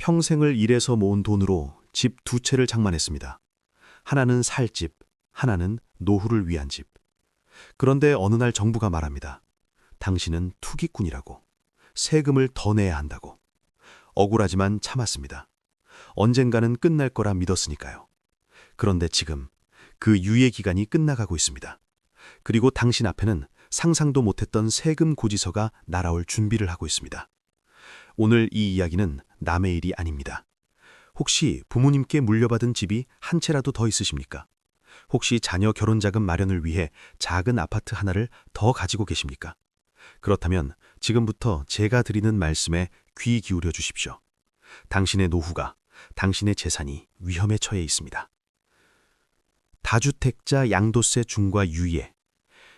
평생을 일해서 모은 돈으로 집 두 채를 장만했습니다. 하나는 살 집, 하나는 노후를 위한 집. 그런데 어느 날 정부가 말합니다. 당신은 투기꾼이라고. 세금을 더 내야 한다고. 억울하지만 참았습니다. 언젠가는 끝날 거라 믿었으니까요. 그런데 지금 그 유예 기간이 끝나가고 있습니다. 그리고 당신 앞에는 상상도 못했던 세금 고지서가 날아올 준비를 하고 있습니다. 오늘 이 이야기는 남의 일이 아닙니다. 혹시 부모님께 물려받은 집이 한 채라도 더 있으십니까? 혹시 자녀 결혼 자금 마련을 위해 작은 아파트 하나를 더 가지고 계십니까? 그렇다면 지금부터 제가 드리는 말씀에 귀 기울여 주십시오. 당신의 노후가, 당신의 재산이 위험에 처해 있습니다. 다주택자 양도세 중과 유예.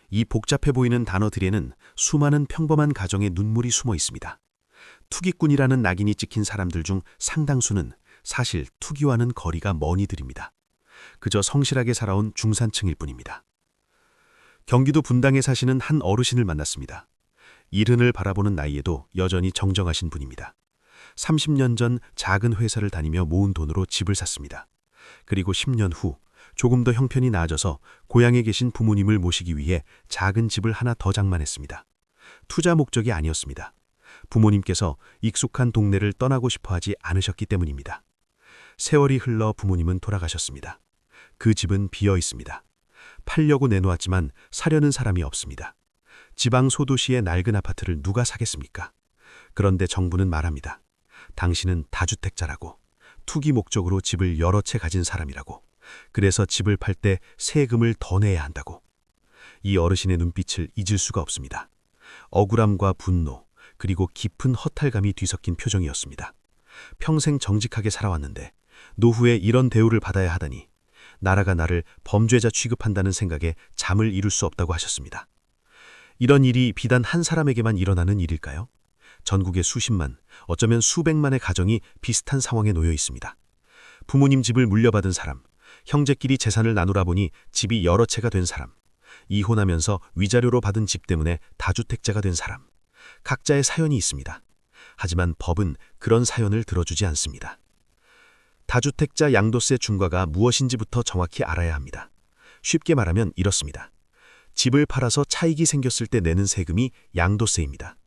이 복잡해 보이는 단어들에는 수많은 평범한 가정의 눈물이 숨어 있습니다. 투기꾼이라는 낙인이 찍힌 사람들 중 상당수는 사실 투기와는 거리가 먼 이들입니다. 그저 성실하게 살아온 중산층일 뿐입니다. 경기도 분당에 사시는 한 어르신을 만났습니다. 일흔을 바라보는 나이에도 여전히 정정하신 분입니다. 30년 전 작은 회사를 다니며 모은 돈으로 집을 샀습니다. 그리고 10년 후 조금 더 형편이 나아져서 고향에 계신 부모님을 모시기 위해 작은 집을 하나 더 장만했습니다. 투자 목적이 아니었습니다. 부모님께서 익숙한 동네를 떠나고 싶어 하지 않으셨기 때문입니다. 세월이 흘러 부모님은 돌아가셨습니다. 그 집은 비어 있습니다. 팔려고 내놓았지만 사려는 사람이 없습니다. 지방 소도시의 낡은 아파트를 누가 사겠습니까? 그런데 정부는 말합니다. 당신은 다주택자라고, 투기 목적으로 집을 여러 채 가진 사람이라고, 그래서 집을 팔 때 세금을 더 내야 한다고. 이 어르신의 눈빛을 잊을 수가 없습니다. 억울함과 분노, 그리고 깊은 허탈감이 뒤섞인 표정이었습니다. 평생 정직하게 살아왔는데 노후에 이런 대우를 받아야 하다니, 나라가 나를 범죄자 취급한다는 생각에 잠을 이룰 수 없다고 하셨습니다. 이런 일이 비단 한 사람에게만 일어나는 일일까요? 전국의 수십만, 어쩌면 수백만의 가정이 비슷한 상황에 놓여 있습니다. 부모님 집을 물려받은 사람, 형제끼리 재산을 나누라 보니 집이 여러 채가 된 사람, 이혼하면서 위자료로 받은 집 때문에 다주택자가 된 사람, 각자의 사연이 있습니다. 하지만 법은 그런 사연을 들어주지 않습니다. 다주택자 양도세 중과가 무엇인지부터 정확히 알아야 합니다. 쉽게 말하면 이렇습니다. 집을 팔아서 차익이 생겼을 때 내는 세금이 양도세입니다.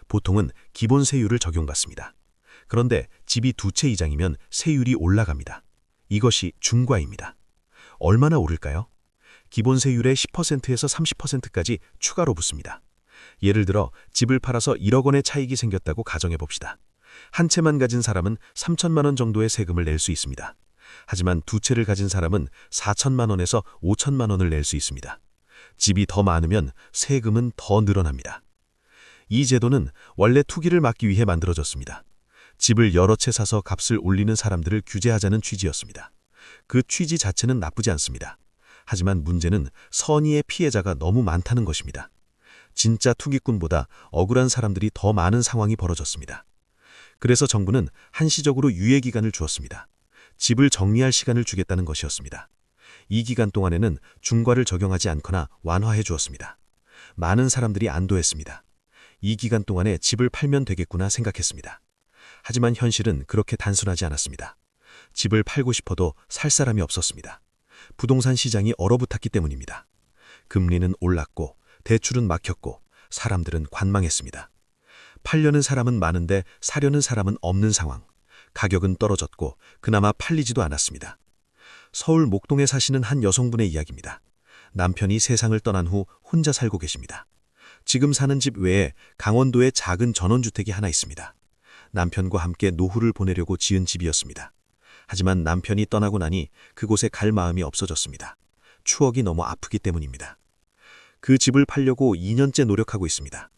보통은 기본 세율을 적용받습니다. 그런데 집이 두 채 이상이면 세율이 올라갑니다. 이것이 중과입니다. 얼마나 오를까요? 기본 세율의 10%에서 30%까지 추가로 붙습니다. 예를 들어 집을 팔아서 1억 원의 차익이 생겼다고 가정해 봅시다. 한 채만 가진 사람은 3천만 원 정도의 세금을 낼 수 있습니다. 하지만 두 채를 가진 사람은 4천만 원에서 5천만 원을 낼 수 있습니다. 집이 더 많으면 세금은 더 늘어납니다. 이 제도는 원래 투기를 막기 위해 만들어졌습니다. 집을 여러 채 사서 값을 올리는 사람들을 규제하자는 취지였습니다. 그 취지 자체는 나쁘지 않습니다. 하지만 문제는 선의의 피해자가 너무 많다는 것입니다. 진짜 투기꾼보다 억울한 사람들이 더 많은 상황이 벌어졌습니다. 그래서 정부는 한시적으로 유예 기간을 주었습니다. 집을 정리할 시간을 주겠다는 것이었습니다. 이 기간 동안에는 중과를 적용하지 않거나 완화해 주었습니다. 많은 사람들이 안도했습니다. 이 기간 동안에 집을 팔면 되겠구나 생각했습니다. 하지만 현실은 그렇게 단순하지 않았습니다. 집을 팔고 싶어도 살 사람이 없었습니다. 부동산 시장이 얼어붙었기 때문입니다. 금리는 올랐고 대출은 막혔고 사람들은 관망했습니다. 팔려는 사람은 많은데 사려는 사람은 없는 상황. 가격은 떨어졌고 그나마 팔리지도 않았습니다. 서울 목동에 사시는 한 여성분의 이야기입니다. 남편이 세상을 떠난 후 혼자 살고 계십니다. 지금 사는 집 외에 강원도에 작은 전원주택이 하나 있습니다. 남편과 함께 노후를 보내려고 지은 집이었습니다. 하지만 남편이 떠나고 나니 그곳에 갈 마음이 없어졌습니다. 추억이 너무 아프기 때문입니다. 그 집을 팔려고 2년째 노력하고 있습니다.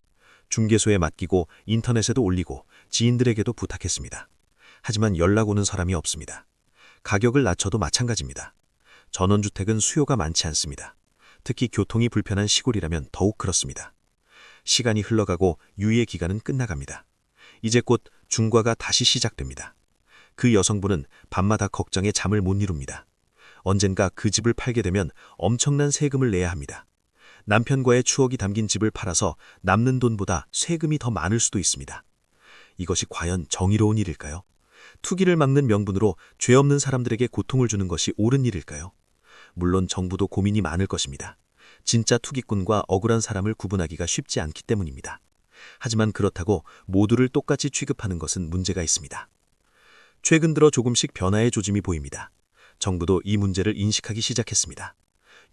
중개소에 맡기고 인터넷에도 올리고 지인들에게도 부탁했습니다. 하지만 연락 오는 사람이 없습니다. 가격을 낮춰도 마찬가지입니다. 전원주택은 수요가 많지 않습니다. 특히 교통이 불편한 시골이라면 더욱 그렇습니다. 시간이 흘러가고 유예 기간은 끝나갑니다. 이제 곧 중과가 다시 시작됩니다. 그 여성분은 밤마다 걱정에 잠을 못 이룹니다. 언젠가 그 집을 팔게 되면 엄청난 세금을 내야 합니다. 남편과의 추억이 담긴 집을 팔아서 남는 돈보다 세금이 더 많을 수도 있습니다. 이것이 과연 정의로운 일일까요? 투기를 막는 명분으로 죄 없는 사람들에게 고통을 주는 것이 옳은 일일까요? 물론 정부도 고민이 많을 것입니다. 진짜 투기꾼과 억울한 사람을 구분하기가 쉽지 않기 때문입니다. 하지만 그렇다고 모두를 똑같이 취급하는 것은 문제가 있습니다. 최근 들어 조금씩 변화의 조짐이 보입니다. 정부도 이 문제를 인식하기 시작했습니다.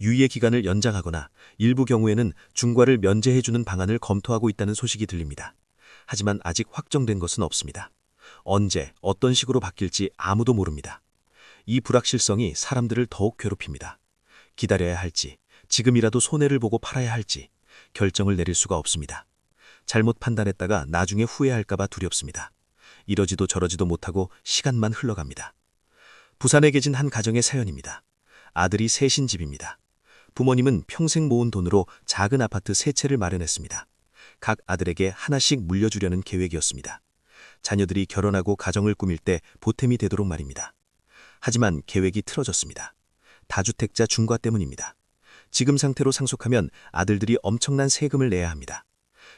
유예 기간을 연장하거나 일부 경우에는 중과를 면제해주는 방안을 검토하고 있다는 소식이 들립니다. 하지만 아직 확정된 것은 없습니다. 언제, 어떤 식으로 바뀔지 아무도 모릅니다. 이 불확실성이 사람들을 더욱 괴롭힙니다. 기다려야 할지, 지금이라도 손해를 보고 팔아야 할지 결정을 내릴 수가 없습니다. 잘못 판단했다가 나중에 후회할까봐 두렵습니다. 이러지도 저러지도 못하고 시간만 흘러갑니다. 부산에 계신 한 가정의 사연입니다. 아들이 셋인 집입니다. 부모님은 평생 모은 돈으로 작은 아파트 3채를 마련했습니다. 각 아들에게 하나씩 물려주려는 계획이었습니다. 자녀들이 결혼하고 가정을 꾸밀 때 보탬이 되도록 말입니다. 하지만 계획이 틀어졌습니다. 다주택자 중과 때문입니다. 지금 상태로 상속하면 아들들이 엄청난 세금을 내야 합니다.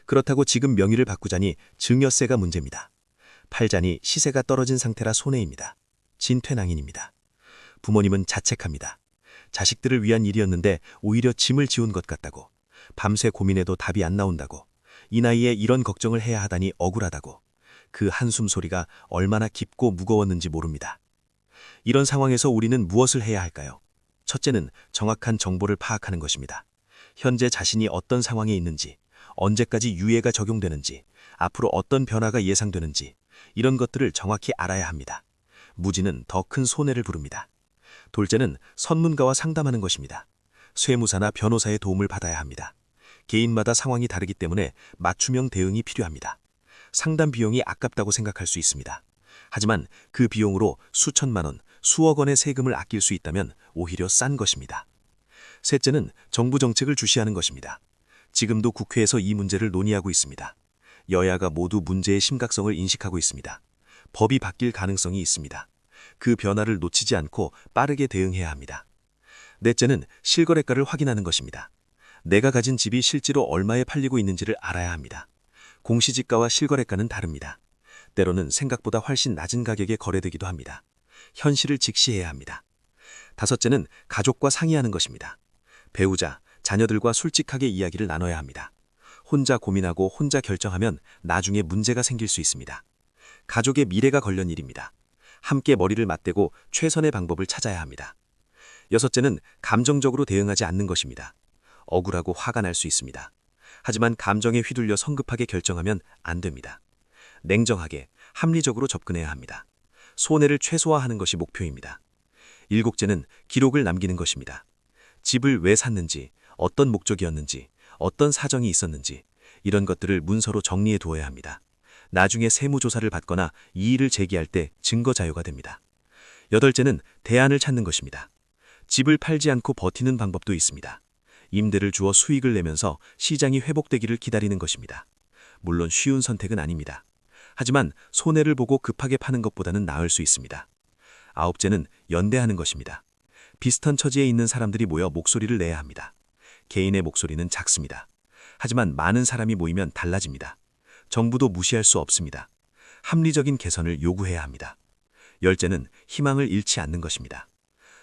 그렇다고 지금 명의를 바꾸자니 증여세가 문제입니다. 팔자니 시세가 떨어진 상태라 손해입니다. 진퇴낭인입니다. 부모님은 자책합니다. 자식들을 위한 일이었는데 오히려 짐을 지운 것 같다고, 밤새 고민해도 답이 안 나온다고, 이 나이에 이런 걱정을 해야 하다니 억울하다고, 그 한숨 소리가 얼마나 깊고 무거웠는지 모릅니다. 이런 상황에서 우리는 무엇을 해야 할까요? 첫째는 정확한 정보를 파악하는 것입니다. 현재 자신이 어떤 상황에 있는지, 언제까지 유예가 적용되는지, 앞으로 어떤 변화가 예상되는지 이런 것들을 정확히 알아야 합니다. 무지는 더 큰 손해를 부릅니다. 둘째는 선문가와 상담하는 것입니다. 세무사나 변호사의 도움을 받아야 합니다. 개인마다 상황이 다르기 때문에 맞춤형 대응이 필요합니다. 상담 비용이 아깝다고 생각할 수 있습니다. 하지만 그 비용으로 수천만 원, 수억 원의 세금을 아낄 수 있다면 오히려 싼 것입니다. 셋째는 정부 정책을 주시하는 것입니다. 지금도 국회에서 이 문제를 논의하고 있습니다. 여야가 모두 문제의 심각성을 인식하고 있습니다. 법이 바뀔 가능성이 있습니다. 그 변화를 놓치지 않고 빠르게 대응해야 합니다. 넷째는 실거래가를 확인하는 것입니다. 내가 가진 집이 실제로 얼마에 팔리고 있는지를 알아야 합니다. 공시지가와 실거래가는 다릅니다. 때로는 생각보다 훨씬 낮은 가격에 거래되기도 합니다. 현실을 직시해야 합니다. 다섯째는 가족과 상의하는 것입니다. 배우자, 자녀들과 솔직하게 이야기를 나눠야 합니다. 혼자 고민하고 혼자 결정하면 나중에 문제가 생길 수 있습니다. 가족의 미래가 걸린 일입니다. 함께 머리를 맞대고 최선의 방법을 찾아야 합니다. 여섯째는 감정적으로 대응하지 않는 것입니다. 억울하고 화가 날 수 있습니다. 하지만 감정에 휘둘려 성급하게 결정하면 안 됩니다. 냉정하게, 합리적으로 접근해야 합니다. 손해를 최소화하는 것이 목표입니다. 일곱째는 기록을 남기는 것입니다. 집을 왜 샀는지, 어떤 목적이었는지, 어떤 사정이 있었는지 이런 것들을 문서로 정리해 두어야 합니다. 나중에 세무조사를 받거나 이의를 제기할 때 증거 자료가 됩니다. 여덟째는 대안을 찾는 것입니다. 집을 팔지 않고 버티는 방법도 있습니다. 임대를 주어 수익을 내면서 시장이 회복되기를 기다리는 것입니다. 물론 쉬운 선택은 아닙니다. 하지만 손해를 보고 급하게 파는 것보다는 나을 수 있습니다. 아홉째는 연대하는 것입니다. 비슷한 처지에 있는 사람들이 모여 목소리를 내야 합니다. 개인의 목소리는 작습니다. 하지만 많은 사람이 모이면 달라집니다. 정부도 무시할 수 없습니다. 합리적인 개선을 요구해야 합니다. 열째는 희망을 잃지 않는 것입니다.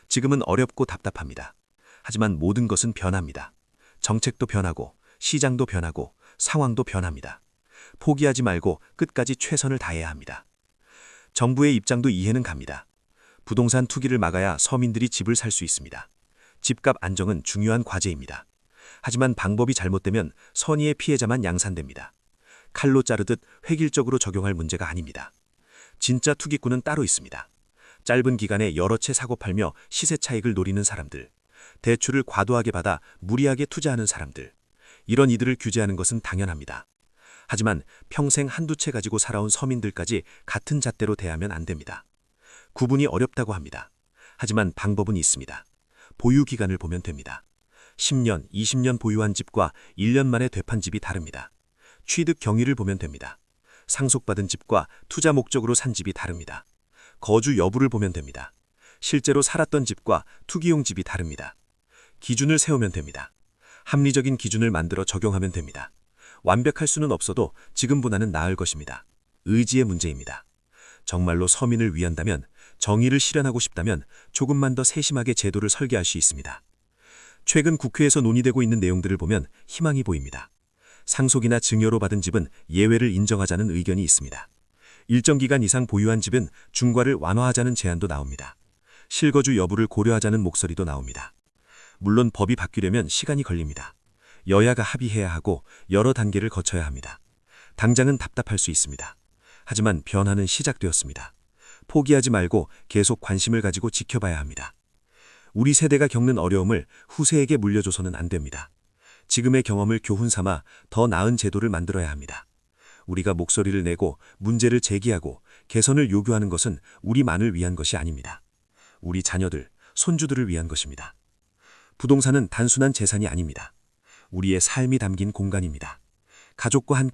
지금은 어렵고 답답합니다. 하지만 모든 것은 변합니다. 정책도 변하고, 시장도 변하고, 상황도 변합니다. 포기하지 말고 끝까지 최선을 다해야 합니다. 정부의 입장도 이해는 갑니다. 부동산 투기를 막아야 서민들이 집을 살 수 있습니다. 집값 안정은 중요한 과제입니다. 하지만 방법이 잘못되면 선의의 피해자만 양산됩니다. 칼로 자르듯 획일적으로 적용할 문제가 아닙니다. 진짜 투기꾼은 따로 있습니다. 짧은 기간에 여러 채 사고 팔며 시세 차익을 노리는 사람들, 대출을 과도하게 받아 무리하게 투자하는 사람들, 이런 이들을 규제하는 것은 당연합니다. 하지만 평생 한두 채 가지고 살아온 서민들까지 같은 잣대로 대하면 안 됩니다. 구분이 어렵다고 합니다. 하지만 방법은 있습니다. 보유 기간을 보면 됩니다. 10년, 20년 보유한 집과 1년 만에 되판 집이 다릅니다. 취득 경위를 보면 됩니다. 상속받은 집과 투자 목적으로 산 집이 다릅니다. 거주 여부를 보면 됩니다. 실제로 살았던 집과 투기용 집이 다릅니다. 기준을 세우면 됩니다. 합리적인 기준을 만들어 적용하면 됩니다. 완벽할 수는 없어도 지금보다는 나을 것입니다. 의지의 문제입니다. 정말로 서민을 위한다면, 정의를 실현하고 싶다면 조금만 더 세심하게 제도를 설계할 수 있습니다. 최근 국회에서 논의되고 있는 내용들을 보면 희망이 보입니다. 상속이나 증여로 받은 집은 예외를 인정하자는 의견이 있습니다. 일정 기간 이상 보유한 집은 중과를 완화하자는 제안도 나옵니다. 실거주 여부를 고려하자는 목소리도 나옵니다. 물론 법이 바뀌려면 시간이 걸립니다. 여야가 합의해야 하고 여러 단계를 거쳐야 합니다. 당장은 답답할 수 있습니다. 하지만 변화는 시작되었습니다. 포기하지 말고 계속 관심을 가지고 지켜봐야 합니다. 우리 세대가 겪는 어려움을 후세에게 물려줘서는 안 됩니다. 지금의 경험을 교훈 삼아 더 나은 제도를 만들어야 합니다. 우리가 목소리를 내고 문제를 제기하고 개선을 요구하는 것은 우리만을 위한 것이 아닙니다. 우리 자녀들, 손주들을 위한 것입니다. 부동산은 단순한 재산이 아닙니다. 우리의 삶이 담긴 공간입니다. 가족과 함께